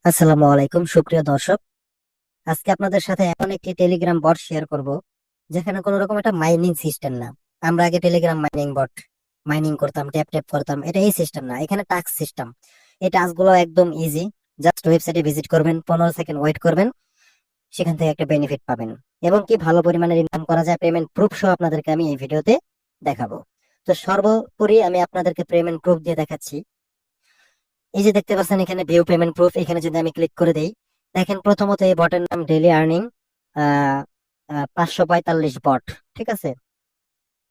আসসালামু আলাইকুম সুপ্রিয় দর্শক। আজকে আপনাদের সাথে এমন একটি টেলিগ্রাম বট শেয়ার করব যেখানে কোনো রকম একটা মাইনিং সিস্টেম না। আমরা আগে টেলিগ্রাম মাইনিং বট মাইনিং করতাম, ট্যাপ ট্যাপ করতাম, এটা এই সিস্টেম না, এখানে টাস্ক সিস্টেম। এই টাস্কগুলো একদম ইজি। জাস্ট ওয়েবসাইটে ভিজিট করবেন, 15 সেকেন্ড ওয়েট করবেন, সেখান থেকে একটা বেনিফিট পাবেন এবং কি ভালো পরিমাণের ইনকাম করা যায়। পেমেন্ট প্রুফ সহ আপনাদেরকে আমি এই ভিডিওতে দেখাবো। তো সর্বোপরি আমি আপনাদেরকে পেমেন্ট প্রুফ দিয়ে দেখাচ্ছি। এই যে দেখতে পাচ্ছেন এখানে ভিউ পেমেন্ট প্রুফ, এখানে যদি আমি ক্লিক করে দেই, দেখেন প্রথমত এই বটের নাম ডেইলি আর্নিং 545 বট। ঠিক আছে,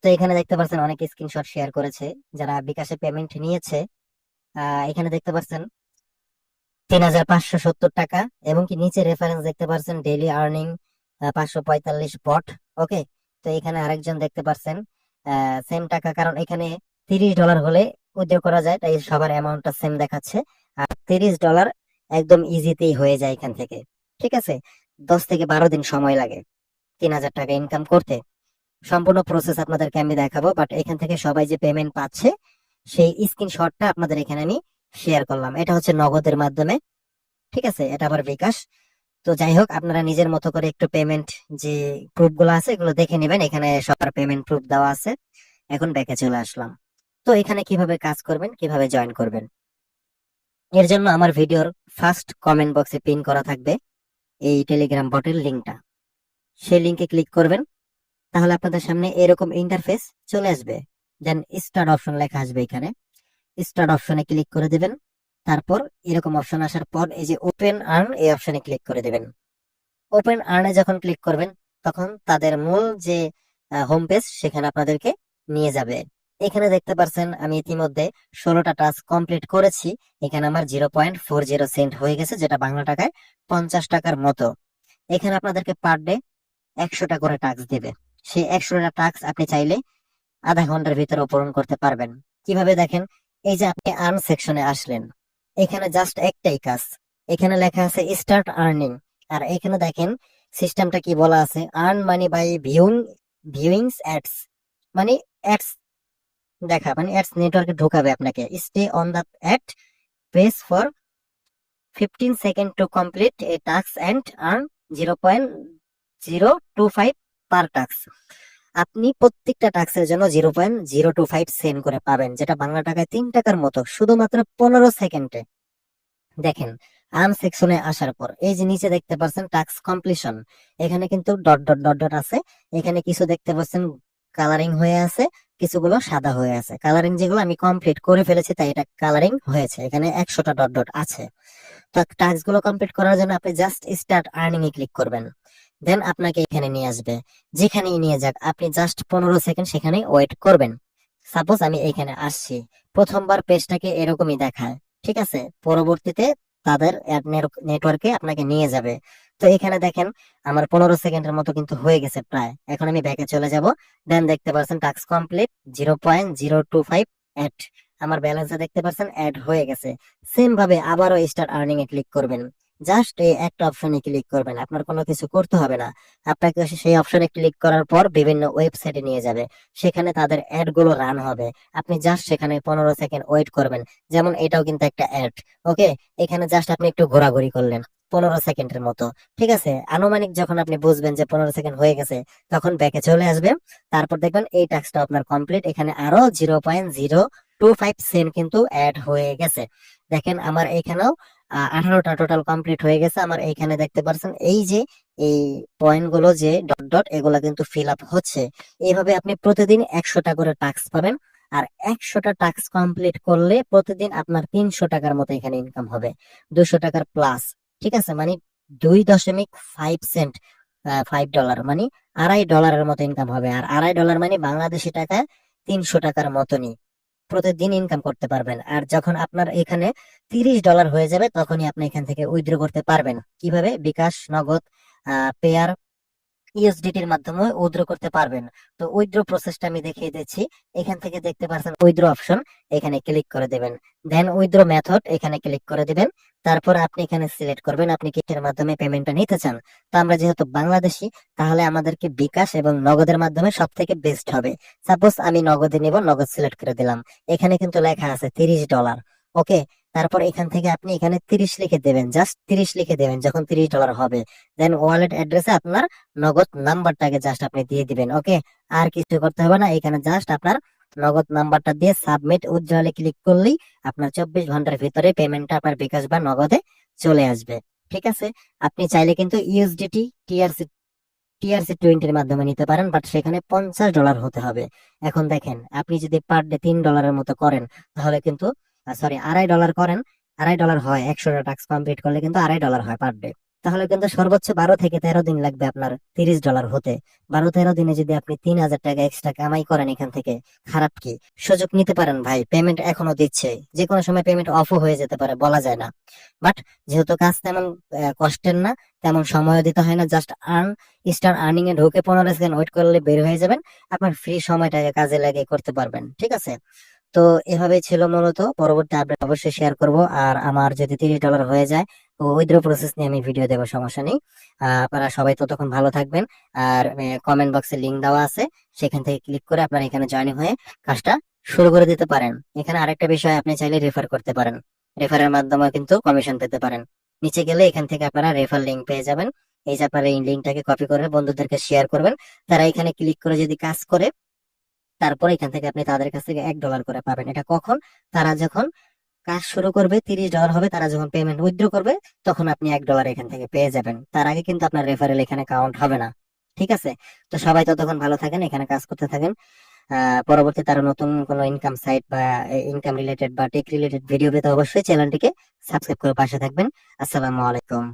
তো এখানে দেখতে পাচ্ছেন অনেক স্ক্রিনশট শেয়ার করেছে যারা বিকাশে পেমেন্ট নিয়েছে। এখানে দেখতে পাচ্ছেন 3570 টাকা এবং কি নিচে রেফারেন্স দেখতে পাচ্ছেন ডেইলি আর্নিং 545 বট। ওকে, তো এখানে আরেকজন দেখতে পাচ্ছেন সেম টাকা, কারণ এখানে $30 হলে উইথড্র করা যায়, তাই সবার অ্যামাউন্টটা সেম দেখাচ্ছে। আর $30 একদম ইজিতেই হয়ে যায় এখান থেকে। ঠিক আছে, 10 থেকে 12 দিন সময় লাগে 3000 টাকা ইনকাম করতে। সম্পূর্ণ প্রসেস আপনাদেরকে আমি দেখাবো, বাট এখান থেকে সবাই যে পেমেন্ট পাচ্ছে সেই স্ক্রিনশটটা আপনাদের এখানে আমি শেয়ার করলাম। এটা হচ্ছে নগদের মাধ্যমে। ঠিক আছে, এটা আবার বিকাশ। তো যাই হোক, আপনারা নিজের মতো করে একটু পেমেন্ট যে প্রুফ গুলো আছে এগুলো দেখে নেবেন, এখানে সবার পেমেন্ট প্রুফ দেওয়া আছে। এখন ব্যাকে চলে আসলাম। তো এখানে কিভাবে কাজ করবেন, কিভাবে জয়েন করবেন, এর জন্য আমার ভিডিওর ফার্স্ট কমেন্ট বক্সে পিন করা থাকবে এই টেলিগ্রাম বটের লিঙ্কটা। সেই লিঙ্কে ক্লিক করবেন, তাহলে আপনাদের সামনে এরকম ইন্টারফেস চলে আসবে। দেন স্টার্ট অপশন লেখা আসবে, এখানে স্টার্ট অপশনে ক্লিক করে দিবেন। তারপর এরকম অপশন আসার পর এই যে ওপেন আর্ন এই অপশনে ক্লিক করে দিবেন। ওপেন আর্নে যখন ক্লিক করবেন তখন তাদের মূল যে হোম পেজ সেখানে আপনাদেরকে নিয়ে যাবে। এখানে দেখতে পাচ্ছেন আমি ইতিমধ্যে 16টা টাস্ক কমপ্লিট করেছি। এখানে আমার 0.40 সেন্ট হয়ে গেছে, যেটা বাংলা টাকায় 50 টাকার মতো। এখানে আপনাদেরকে পার ডে 100টা করে টাস্ক দেবে। সেই 100টা টাস্ক আপনি চাইলে আধা ঘন্টার ভিতরে পূরণ করতে পারবেন। কিভাবে দেখেন, এই যে আপনি আর্ন সেকশনে আসলেন, এখানে জাস্ট একটাই কাজ, এখানে লেখা আছে স্টার্ট আর্নিং। আর এখানে দেখেন সিস্টেমটা কি বলা আছে, earn money by viewings ads, মানে অ্যাডস দেখা, মানে অ্যাডস নেটওয়ার্কে ঢোকাবে আপনাকে। Stay on the ad page for 15 second to complete a task and earn 0.025 per task. আপনি প্রত্যেকটা টাস্কের জন্য 0.025 সেন্ট করে পাবেন, যেটা বাংলা টাকায় 3 টাকার মতো, শুধুমাত্র 15 সেকেন্ডে। দেখেন আর্ন সেকশনে আসার পর এই যে নিচে দেখতে পাচ্ছেন টাস্ক কমপ্লিশন, এখানে কিন্তু ডট ডট ডট ডট আছে। এখানে কিছু দেখতে পাচ্ছেন কালারিং হয়ে আছে, কিছুগুলো সাদা হয়ে আছে। কালারিং যেগুলো আমি কমপ্লিট করে ফেলেছি তাই এটা কালারিং হয়েছে, এখানে 100টা ডট ডট আছে। তো টাস্ক গুলো কমপ্লিট করার জন্য আপনি জাস্ট স্টার্ট আর্নিং এ ক্লিক করবেন। দেন আপনাকে এখানে নিয়ে আসবে, যেখানেই নিয়ে যাক আপনি জাস্ট 15 সেকেন্ড সেখানে ওয়েট করবেন। সাপোজ আমি এখানে আসছি, প্রথমবার পেজটাকে এরকমই দেখায়। ঠিক আছে, পরবর্তীতে তাদের নেটওয়ার্কে আপনাকে নিয়ে যাবে। তো এখানে দেখেন আমার 15 সেকেন্ডের মতো কিন্তু হয়ে গেছে প্রায়। এখন আমি ব্যাকে চলে যাব। দেন দেখতে পাচ্ছেন টাস্ক কমপ্লিট 0.025 অ্যাড, আমার ব্যালেন্সে দেখতে পাচ্ছেন অ্যাড হয়ে গেছে। সেম ভাবে আবারও স্টার্ট আর্নিং এ ক্লিক করবেন। জাস্ট এই একটা অপশনে ক্লিক করবেন, আপনার কোনো কিছু করতে হবে না। আপনাকে সেই অপশনে ক্লিক করার পর বিভিন্ন ওয়েবসাইটে নিয়ে যাবে, সেখানে তাদের অ্যাড গুলো রান হবে। আপনি জাস্ট সেখানে 15 সেকেন্ড ওয়েট করবেন। যেমন এটাও কিন্তু একটা অ্যাড। ওকে, এখানে জাস্ট আপনি একটু ঘোরাঘুরি করলেন 15 সেকেন্ডের মতো। ঠিক আছে, আনুমানিক যখন আপনি বুঝবেন যে 15 সেকেন্ড হয়ে গেছে, তখন ব্যাকে চলে আসবে। তারপর দেখবেন এই টাস্কটা আপনার কমপ্লিট, এখানে আরো 0.025 সেন্ট কিন্তু অ্যাড হয়ে গেছে। দেখেন আমার এখানেও 18টা টোটাল কমপ্লিট হয়ে গেছে। আমার এইখানে দেখতে পাচ্ছেন এই যে এই পয়েন্ট গুলো যে ডট ডট এগুলা কিন্তু ফিল আপ হচ্ছে। এইভাবে আপনি প্রতিদিন 100টা করে টাস্ক পাবেন। আর 100টা টাস্ক কমপ্লিট করলে প্রতিদিন আপনার 300 টাকার মতো এখানে ইনকাম হবে, 200 টাকার প্লাস। ঠিক আছে, মানে 2.5 সেন্ট, $5 মানে $2.5 মতো ইনকাম হবে। আর $2.5 মানে বাংলাদেশি টাকা 300 টাকার মতনই প্রতিদিন ইনকাম করতে পারবেন। আর যখন আপনার এখানে $30 হয়ে যাবে তখনই আপনি এখান থেকে উইথড্র করতে পারবেন। কিভাবে? বিকাশ, নগদ, পেয়ার, ইউএসডিটির মাধ্যমে উইথড্র করতে পারবেন। তো উইথড্র প্রসেসটা আমি দেখিয়ে দিচ্ছি। এখান থেকে দেখতে পাচ্ছেন উইথড্র অপশন, এখানে ক্লিক করে দেবেন। দেন উইথড্র মেথড এখানে ক্লিক করে দিবেন। তারপর আপনি এখানে সিলেক্ট করবেন আপনি কিসের মাধ্যমে পেমেন্টটা নিতে চান। তো আমরা যেহেতু বাংলাদেশি, তাহলে আমাদেরকে বিকাশ এবং নগদের মাধ্যমে সব থেকে বেস্ট হবে। সাপোজ আমি নগদে নিব, নগদ সিলেক্ট করে দিলাম। এখানে কিন্তু লেখা আছে $30। ওকে, তারপর এখান থেকে আপনি এখানে 30 লিখে দেবেন, জাস্ট 30 লিখে দেবেন যখন $30 হবে। দেন ওয়ালেট অ্যাড্রেসে আপনার নগদ নাম্বারটাকে জাস্ট আপনি দিয়ে দিবেন। ওকে, আর কিছু করতে হবে না, এখানে জাস্ট আপনার নগদ নাম্বারটা দিয়ে সাবমিট উইথড্রলে ক্লিক করলেই আপনার 24 ঘন্টার ভিতরে পেমেন্টটা আপনার বিকাশ বা নগদে চলে আসবে। ঠিক আছে, আপনি চাইলে কিন্তু ইউএসডিটি টিআরসি টিআরসি 20-র মাধ্যমে নিতে পারেন, বাট সেখানে $50 হতে হবে। এখন দেখেন, আপনি যদি পার ডে $3 মতো করেন, তাহলে কিন্তু সরি $2.5 করেন, $2.5 হয় 100টা টাস্ক কমপ্লিট করলে কিন্তু $2.5 হয় পার ডে। তাহলে কিন্তু সর্বোচ্চ 12 থেকে 13 দিন লাগবে আপনার $30 হতে। 12-13 দিনে যদি আপনি 3,000 টাকা এক্সট্রা কামাই করেন এখান থেকে, খারাপ কি? সুযোগ নিতে পারেন ভাই, পেমেন্ট এখনো দিচ্ছে, যে কোনো সময় পেমেন্ট অফও হয়ে যেতে পারে, বলা যায় না। বাট যেহেতু কাজ তেমন কষ্টের না, তেমন সময় দিতে হয় না, জাস্ট স্টার আর্নিং এ ঢুকে 15 সেকেন্ড ওয়েট করলে বের হয়ে যাবেন, আপনার ফ্রি সময়টাকে কাজে লাগিয়ে করতে পারবেন। ঠিক আছে, তো এভাবে ছিল মূলত। পরবর্তী আপডেট অবশ্যই শেয়ার করব। আর আমার যদি $30 হয়ে যায়, তো উইথড্র প্রসেস নিয়ে আমি ভিডিও দেবো, সমস্যা নেই। আপনারা সবাই ততক্ষণ ভালো থাকবেন। আর কমেন্ট বক্সে লিংক দেওয়া আছে, সেখান থেকে ক্লিক করে আপনারা এখানে জয়েন হয়ে কাজটা শুরু করে দিতে পারেন। এখানে আরেকটা বিষয়, আপনি চাইলে রেফার করতে পারেন, রেফারের মাধ্যমে কিন্তু কমিশন পেতে পারেন। নিচে গেলে এখান থেকে আপনারা রেফার লিংক পেয়ে যাবেন। এই যে আপনারা এই লিঙ্কটাকে কপি করে বন্ধুদেরকে শেয়ার করবেন, তারা এখানে ক্লিক করে যদি কাজ করে, তারপর এখান থেকে আপনি তাদের কাছ থেকে $1 করে পাবেন। এটা কখন? তারা যখন কাজ শুরু করবে, $30 হবে, তারা যখন পেমেন্ট উইথড্র করবে, তখন আপনি $1 এখান থেকে পেয়ে যাবেন। তার আগে কিন্তু আপনার রেফারেল এখানে কাউন্ট হবে না। ঠিক আছে, তো সবাই ততক্ষণ ভালো থাকেন, এখানে কাজ করতে থাকেন। পরবর্তীতে আরো নতুন কোনো ইনকাম সাইট বা ইনকাম রিলেটেড বা টেক রিলেটেড ভিডিও পেতে অবশ্যই চ্যানেলটিকে সাবস্ক্রাইব করে পাশে থাকবেন। আসসালামু আলাইকুম।